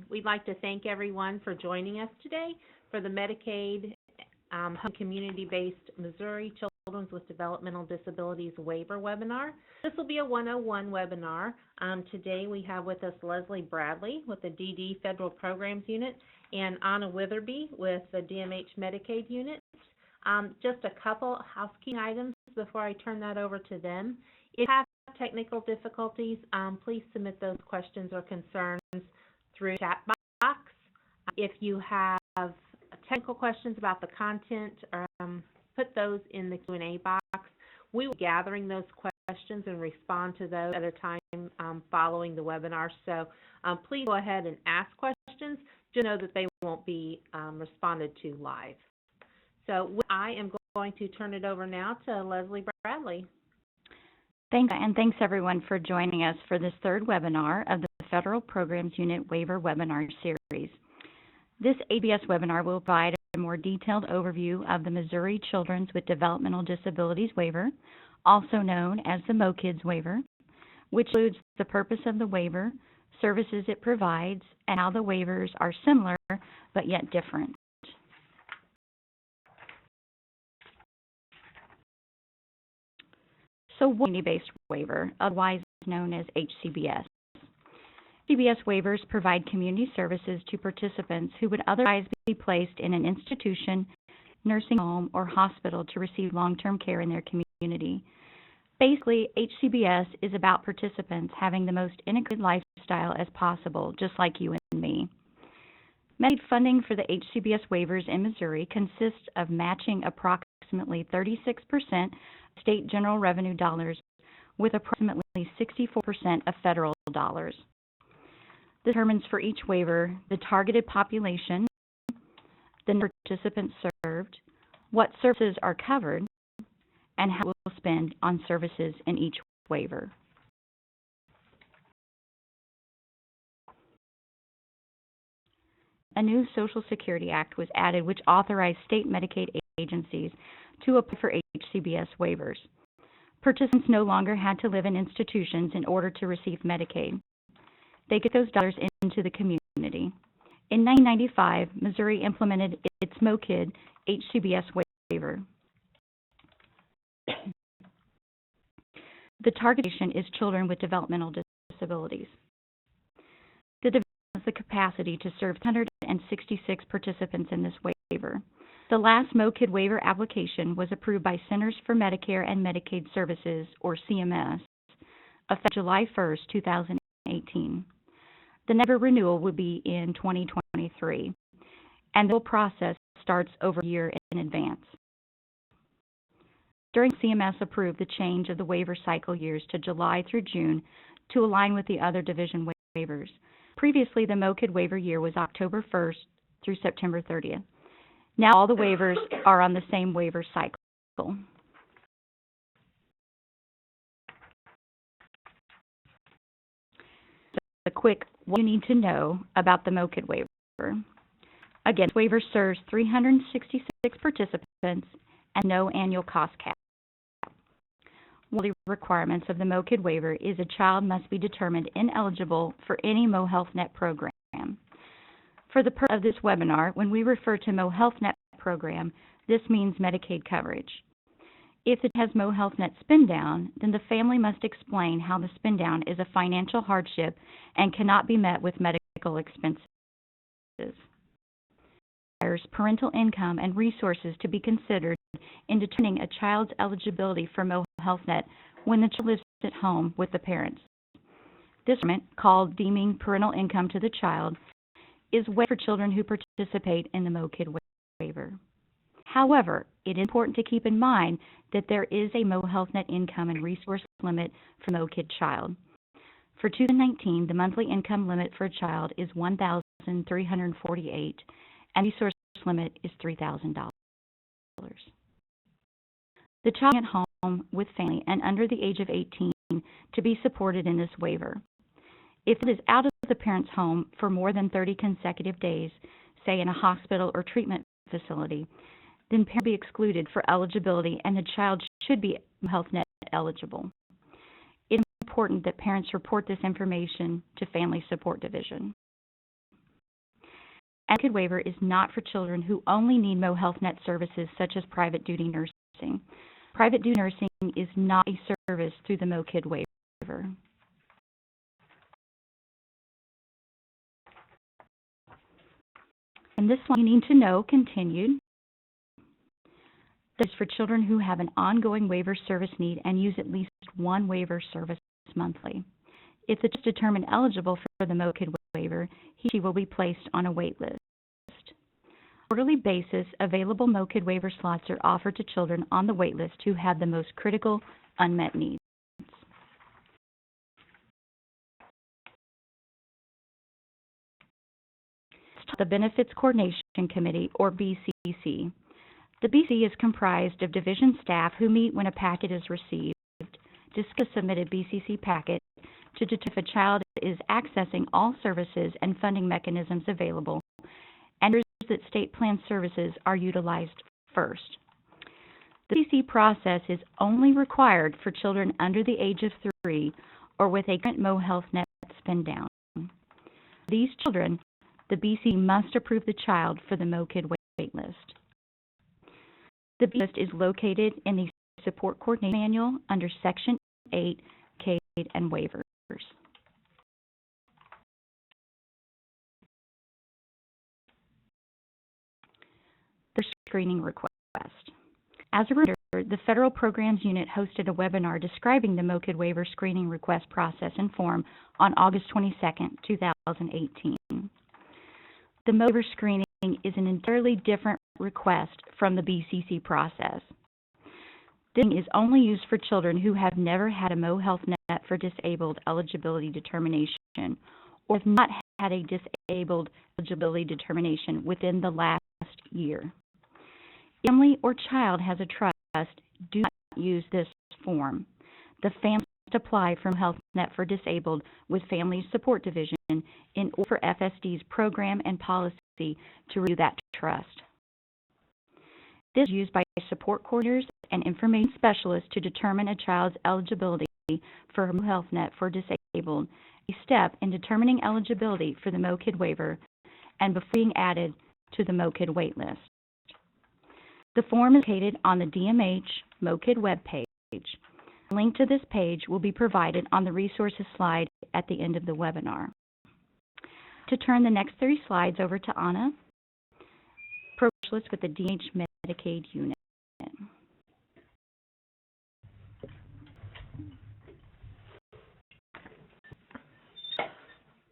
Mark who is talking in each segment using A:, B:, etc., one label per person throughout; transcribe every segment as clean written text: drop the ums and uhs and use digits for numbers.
A: We'd like to thank everyone for joining us today for the Medicaid Home Community-Based Missouri Children with Developmental Disabilities Waiver webinar. This will be a 101 webinar. Today we have with us Leslie Bradley with the DD Federal Programs Unit and Anna Witherby with the DMH Medicaid Unit. Just a couple housekeeping items before I turn that over to them. If you have technical difficulties, please submit those questions or concerns through the chat box. If you have technical questions about the content, put those in the Q&A box. We will be gathering those questions and respond to those at a time following the webinar. So please go ahead and ask questions. Just know that they won't be responded to live. So I am going to turn it over now to Leslie Bradley.
B: Thanks, and thanks everyone for joining us for this third webinar of the Federal Programs Unit Waiver webinar series. This ABS webinar will provide a more detailed overview of the Missouri Children with Developmental Disabilities Waiver, also known as the MOCDD waiver, which includes the purpose of the waiver, services it provides, and how the waivers are similar but yet different. So, community-based waiver, otherwise known as HCBS. HCBS waivers provide community services to participants who would otherwise be placed in an institution, nursing home, or hospital to receive long-term care in their community. Basically, HCBS is about participants having the most integrated lifestyle as possible, just like you and me. Medicaid funding for the HCBS waivers in Missouri consists of matching approximately 36% state general revenue dollars with approximately 64% of federal dollars. This determines for each waiver the targeted population, the number of participants served, what services are covered, and how we'll spend on services in each waiver. A new Social Security Act was added which authorized state Medicaid agencies to apply for HCBS waivers. Participants no longer had to live in institutions in order to receive Medicaid. They get those dollars into the community. In 1995, Missouri implemented its MOCDD HCBS waiver. The targetation is children with developmental disabilities. The division has the capacity to serve 166 participants in this waiver. The last MOCDD waiver application was approved by Centers for Medicare and Medicaid Services, or CMS, effective July 1st, 2018. The next renewal will be in 2023, and the whole process starts over a year in advance. During CMS approved the change of the waiver cycle years to July through June to align with the other division waivers. Previously, the MOCDD waiver year was October 1st through September 30th. Now all the waivers are on the same waiver cycle. A quick what you need to know about the MOCDD waiver. Again, this waiver serves 366 participants and no annual cost cap. One of the requirements of the MOCDD waiver is a child must be determined ineligible for any MoHealthNet program. For the purpose of this webinar, when we refer to MoHealthNet program, this means Medicaid coverage. If it has MoHealthNet spin down, then the family must explain how the spin down is a financial hardship and cannot be met with medical expenses. Requires parental income and resources to be considered in determining a child's eligibility for MoHealthNet when the child lives at home with the parents. This requirement, called deeming parental income to the child, is waived for children who participate in the MOCDD waiver. However, it is important to keep in mind that there is a MoHealthNet income and resource limit for a MOCDD child. For 2019, the monthly income limit for a child is $1,348, and the resource limit is $3,000. The child at home with family and under the age of 18 to be supported in this waiver. If it is out of the parent's home for more than 30 consecutive days, say in a hospital or treatment facility, then parent will be excluded for eligibility and the child should be MoHealthNet eligible. It is important that parents report this information to Family Support Division. And MOCDD waiver is not for children who only need MoHealthNet services such as private duty nursing. Private duty nursing is not a service through the MOCDD waiver. And this one you need to know continued. That is for children who have an ongoing waiver service need and use at least one waiver service monthly. If the child is determined eligible for the MOCDD waiver, he or she will be placed on a wait list. On a quarterly basis, available MOCDD waiver slots are offered to children on the wait list who have the most critical unmet needs. The Benefits Coordination Committee, or BCC. The BCC is comprised of division staff who meet when a packet is received, discuss a submitted BCC packet to determine if a child is accessing all services and funding mechanisms available, and ensures that state plan services are utilized first. The BCC process is only required for children under the age of 3 or with a current MoHealthNet spend down. For these children, the BCC must approve the child for the MOCDD wait list. The BCC list is located in the Support Coordination Manual under Section 8, CAID and Waivers. The screening request. As a reminder, the Federal Programs Unit hosted a webinar describing the MOCDD waiver screening request process and form on August 22, 2018. The MOCDD waiver screening is an entirely different request from the BCC process. This is only used for children who have never had a MoHealthNet for disabled eligibility determination or have not had a disabled eligibility determination within the last year. If family or child has a trust, do not use this form. The family must apply for MoHealthNet for disabled with Family Support Division in order for FSD's program and policy to review that trust. This is used by support coordinators and information specialists to determine a child's eligibility for MoHealthNet for disabled, a step in determining eligibility for the MOCDD waiver and before being added to the MOCDD waitlist. The form is located on the DMH MOCDD webpage. A link to this page will be provided on the resources slide at the end of the webinar. To turn the next 3 slides over to Anna, program specialist with the DMH Medicaid unit.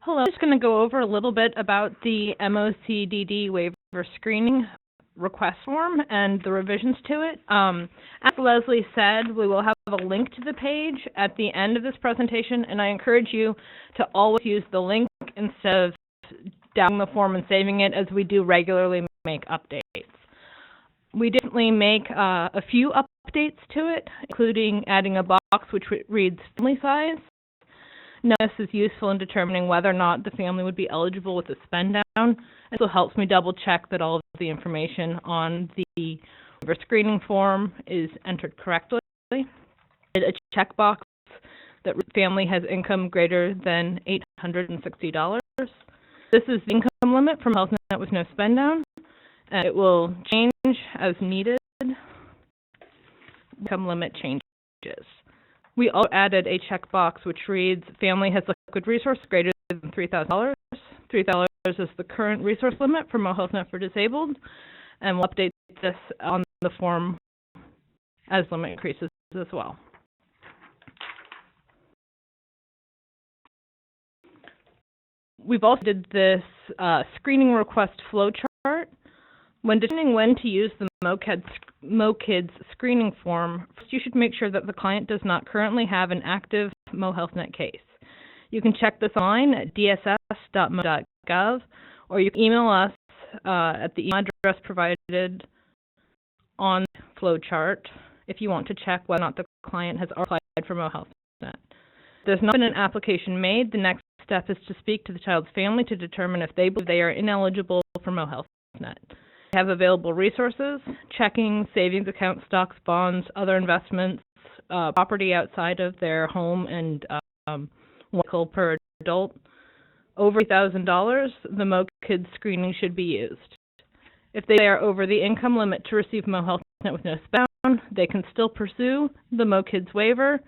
C: Hello, I'm just going to go over a little bit about the MOCDD waiver screening request form and the revisions to it. As Leslie said, we will have a link to the page at the end of this presentation, and I encourage you to always use the link instead of downloading the form and saving it, as we do regularly make updates. We definitely make a few updates to it, including adding a box which reads family size. Now, this is useful in determining whether or not the family would be eligible with a spend down. It also helps me double check that all of the information on the waiver screening form is entered correctly. A checkbox that family has income greater than $860. This is the income limit from MoHealthNet with no spend down. It will change as needed. Income limit changes. We also added a checkbox which reads, family has liquid resource greater than $3,000. $3,000 is the current resource limit for MoHealthNet for disabled, and we'll update this on the form as limit increases as well. We've also did this screening request flow chart. When determining when to use the MOCDD screening form, first you should make sure that the client does not currently have an active MoHealthNet case. You can check this online at dss.mo.gov, or you can email us at the email address provided on the flowchart if you want to check whether or not the client has already applied for MoHealthNet. If there's not been an application made, the next step is to speak to the child's family to determine if they believe they are ineligible for MoHealthNet. They have available resources, checking, savings accounts, stocks, bonds, other investments, property outside of their home, and one vehicle per adult. over $3,000, the MOCDD screening should be used. If they are over the income limit to receive MoHealthNet with no spend down, they can still pursue the MOCDD's waiver,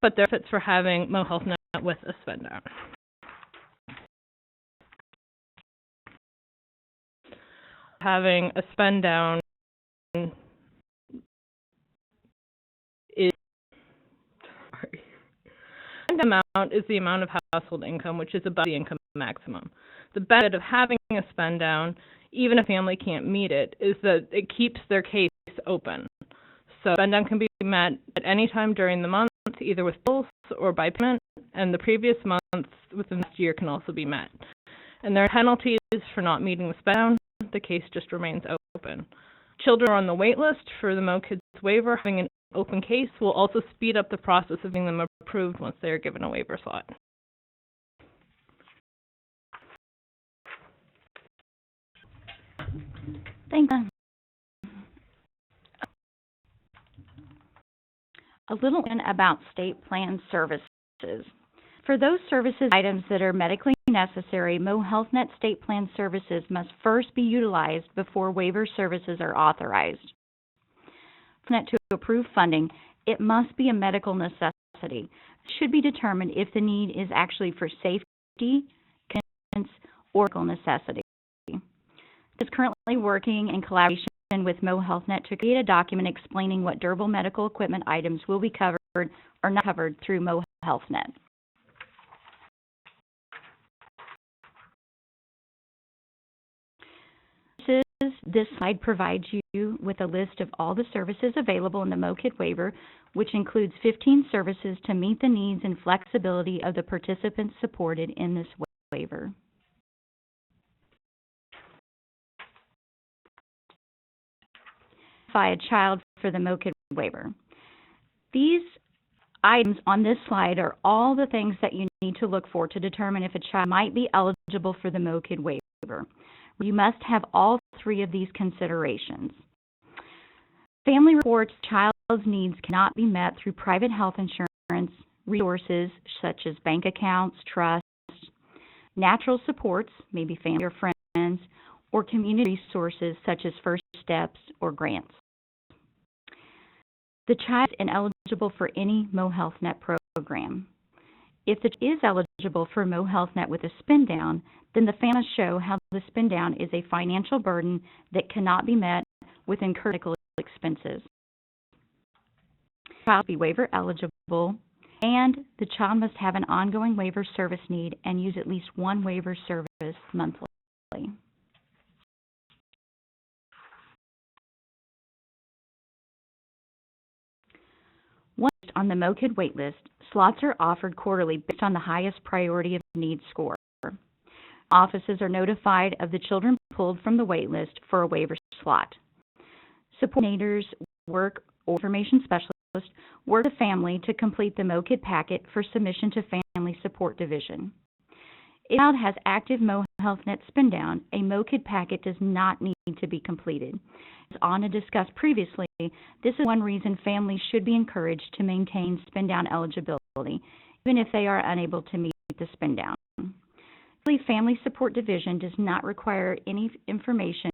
C: but there are benefits for having MoHealthNet with a spend down. Having a spend down is the amount is the amount of household income, which is above the income maximum. The benefit of having a spend down, even if a family can't meet it, is that it keeps their case open. So spend down can be met at any time during the month, either with bills or by payment, and the previous month within the last year can also be met. And there are penalties for not meeting the spend down. The case just remains open. Children are on the wait list for the MOCDD's waiver. Having an open case will also speed up the process of getting them approved once they are given a waiver slot.
B: Thank you. A little bit about state plan services. For those services items that are medically necessary, MoHealthNet state plan services must first be utilized before waiver services are authorized. For MoHealthNet to approve funding, it must be a medical necessity. It should be determined if the need is actually for safety, convenience, or medical necessity. It is currently working in collaboration with MoHealthNet to create a document explaining what durable medical equipment items will be covered or not covered through MoHealthNet. This slide provides you with a list of all the services available in the MOCDD waiver, which includes 15 services to meet the needs and flexibility of the participants supported in this waiver. A child for the MOCDD waiver. These items on this slide are all the things that you need to look for to determine if a child might be eligible for the MOCDD waiver. You must have all three of these considerations. Family reports child's needs cannot be met through private health insurance, resources such as bank accounts, trusts, natural supports, maybe family or friends, or community resources such as First Steps or grants. The child is ineligible for any MoHealthNet program. If the child is eligible for MoHealthNet with a spend down, then the family must show how the spend down is a financial burden that cannot be met with incurred medical expenses. The child must be waiver eligible, and the child must have an ongoing waiver service need and use at least one waiver service monthly. Once on the MOCDD waitlist, slots are offered quarterly based on the highest priority of need score. Offices are notified of the children pulled from the waitlist for a waiver slot. Support coordinators or information specialists work with the family to complete the MOCDD packet for submission to Family Support Division. If a child has active MoHealthNet spend down, a MOCDD packet does not need to be completed. As Anna discussed previously, this is one reason families should be encouraged to maintain spend down eligibility, even if they are unable to meet the spend down. Family Support Division does not require any information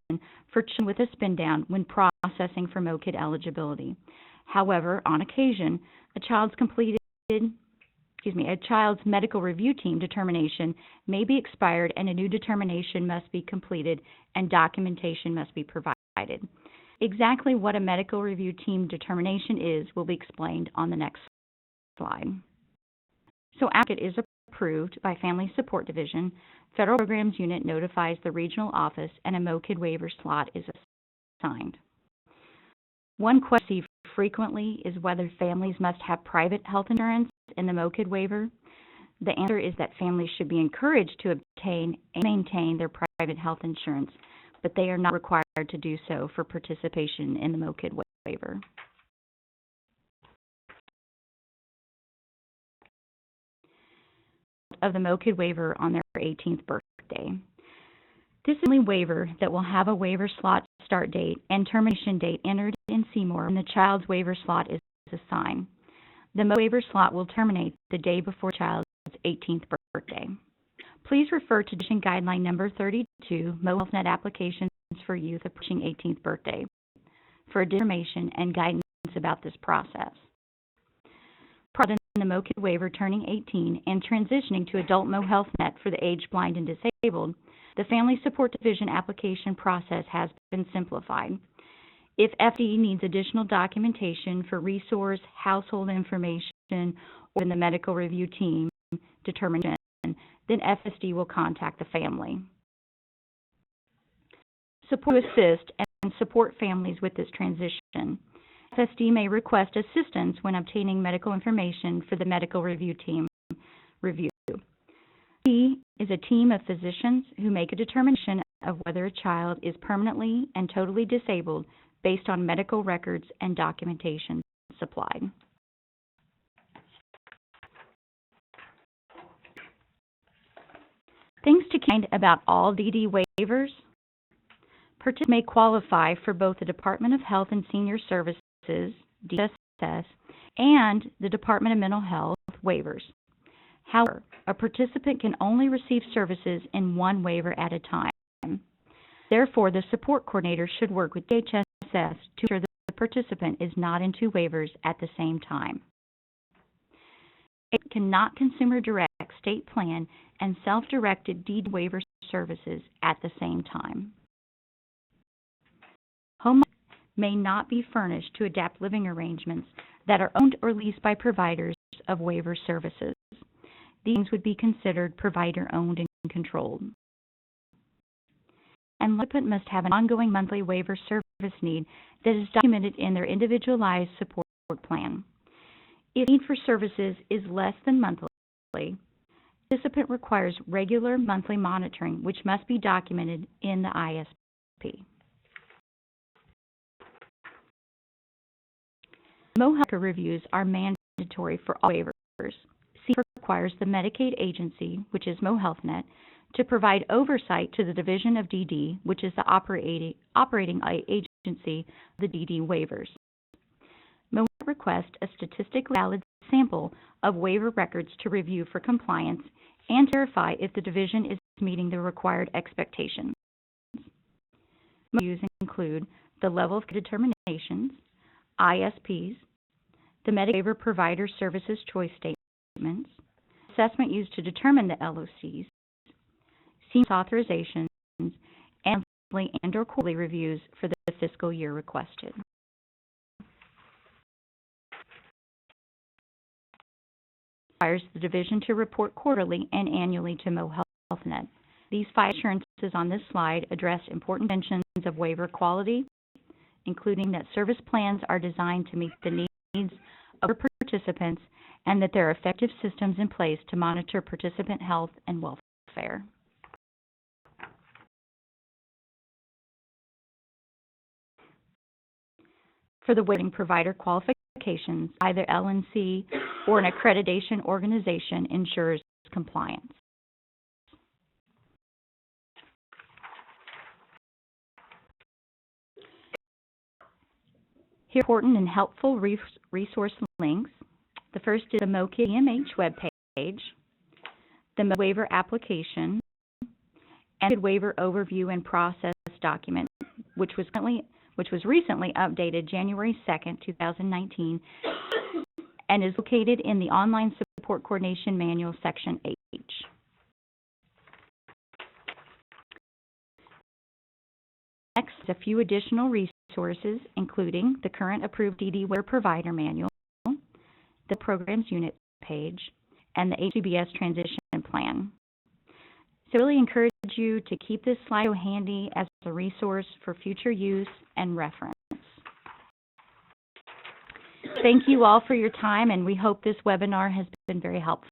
B: for children with a spend down when processing for MOCDD eligibility. However, on occasion, a child's medical review team determination may be expired and a new determination must be completed and documentation must be provided. Exactly what a medical review team determination is will be explained on the next slide. So after it is approved by Family Support Division, Federal Programs Unit notifies the regional office and a MOCDD waiver slot is assigned. One question received frequently is whether families must have private health insurance in the MOCDD waiver. The answer is that families should be encouraged to obtain and maintain their private health insurance, but they are not required to do so for participation in the MOCDD waiver. Of the MOCDD waiver on their 18th birthday. This is the only waiver that will have a waiver slot start date and termination date entered in CMOR when the child's waiver slot is assigned. The waiver slot will terminate the day before the child's 18th birthday. Please refer to Decision Guideline Number 32, MoHealthNet Applications for Youth Approaching 18th Birthday, for information and guidance about this process. Prior to the MOCDD waiver turning 18 and transitioning to adult MoHealthNet for the age blind and disabled, the Family Support Division application process has been simplified. If FD needs additional documentation for resource, household information, or in the medical review team determination, then FSD will contact the family. Support to assist and support families with this transition. FSD may request assistance when obtaining medical information for the medical review team review. FSD is a team of physicians who make a determination of whether a child is permanently and totally disabled based on medical records and documentation supplied. Things to keep in mind about all DD waivers. Participants may qualify for both the Department of Health and Senior Services, DSS, and the Department of Mental Health waivers. However, a participant can only receive services in one waiver at a time. Therefore, the support coordinator should work with DHSS to ensure that the participant is not in two waivers at the same time. It cannot consumer direct state plan and self-directed DD waiver services at the same time. Home may not be furnished to adapt living arrangements that are owned or leased by providers of waiver services. These would be considered provider-owned and controlled. And the participant must have an ongoing monthly waiver service need that is documented in their individualized support plan. If the need for services is less than monthly, the participant requires regular monthly monitoring, which must be documented in the ISP. MoHealth reviews are mandatory for all waivers. CFR requires the Medicaid agency, which is MoHealthNet, to provide oversight to the Division of DD, which is the operating agency of the DD waivers. MoHealth requests a statistically valid sample of waiver records to review for compliance and to verify if the division is meeting the required expectations. Reviews include the level of determinations, ISPs, the Medicaid waiver provider services choice statements, assessment used to determine the LOCs, senior authorizations, and monthly and/or quarterly reviews for the fiscal year requested. Requires the division to report quarterly and annually to MoHealthNet. These 5 assurances on this slide address important dimensions of waiver quality, including that service plans are designed to meet the needs of participants and that there are effective systems in place to monitor participant health and welfare. For the waiving provider qualifications, either LNC or an accreditation organization ensures compliance. Here are important and helpful resource links. The first is the MOCDD webpage, the waiver application, and the waiver overview and process document, which was recently updated January 2nd, 2019, and is located in the Online Support Coordination Manual, Section H. Next, a few additional resources, including the current approved DD waiver provider manual, the programs unit page, and the HCBS transition plan. So I really encourage you to keep this slide handy as a resource for future use and reference. Thank you all for your time, and we hope this webinar has been very helpful.